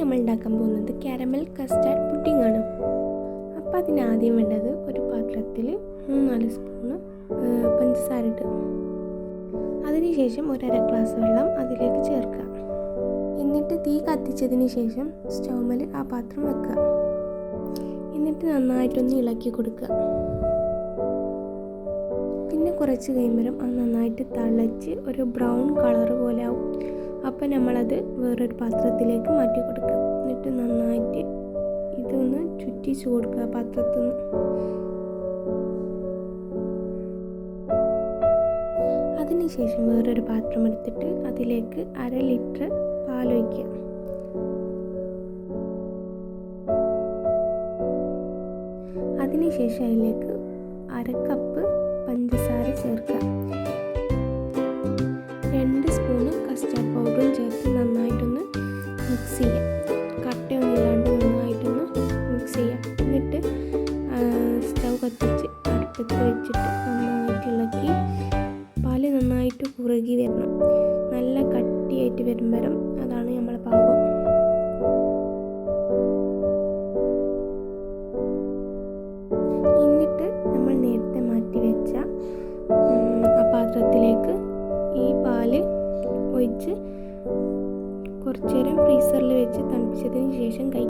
നമ്മൾ ഉണ്ടാക്കാൻ പോകുന്നത് കാരമൽ കസ്റ്റാർഡ് പുഡിംഗ് ആണ്. അപ്പോൾ അതിനാദ്യം വേണ്ടത് ഒരു പാത്രത്തിൽ 3-4 സ്പൂണ് പഞ്ചസാര ഇടുക. അതിനുശേഷം 1/2 ഗ്ലാസ് വെള്ളം അതിലേക്ക് ചേർക്കുക. എന്നിട്ട് തീ കത്തിച്ചതിന് ശേഷം സ്റ്റൗവിൽ ആ പാത്രം വെക്കുക. എന്നിട്ട് നന്നായിട്ടൊന്ന് ഇളക്കി കൊടുക്കുക. പിന്നെ കുറച്ച് കഴിയുമ്പോഴും അത് നന്നായിട്ട് തിളച്ച് ഒരു ബ്രൗൺ കളർ പോലെ ആവും. അപ്പോൾ നമ്മളത് വേറൊരു പാത്രത്തിലേക്ക് മാറ്റി കൊടുക്കുക. എന്നിട്ട് നന്നായിട്ട് ഇതൊന്ന് ചുറ്റിച്ച് കൊടുക്കുക പാത്രത്തിൽ നിന്ന്. അതിനുശേഷം വേറൊരു പാത്രം എടുത്തിട്ട് അതിലേക്ക് 1/2 ലിറ്റർ പാലൊഴിക്കുക. അതിനുശേഷം അതിലേക്ക് 1/2 കപ്പ് പഞ്ചസാര ചേർക്കുക. 2 സ്പൂണ് കസ്റ്റാർഡ് പൗഡറും ചേർത്ത് നന്നായിട്ടൊന്ന് മിക്സ് ചെയ്യാം. കട്ടയൊന്നും ഇല്ലാണ്ട് നന്നായിട്ടൊന്ന് മിക്സ് ചെയ്യാം. എന്നിട്ട് സ്റ്റൗ കത്തിച്ച് അടുപ്പത്ത് വെച്ചിട്ട് നന്നായിട്ട് ഇളക്കി പാല് നന്നായിട്ട് കുറുകി വരണം. നല്ല കട്ടിയായിട്ട് വരുമ്പോഴും അതാണ് നമ്മളെ പാകം. എന്നിട്ട് നമ്മൾ നേരത്തെ മാറ്റി വെച്ച ആ പാത്രത്തിലേക്ക് ഈ പാല് ഒഴിച്ച് കുറച്ച് നേരം ഫ്രീസറിൽ വെച്ച് തണുപ്പിച്ചതിന് ശേഷം കഴിക്കും.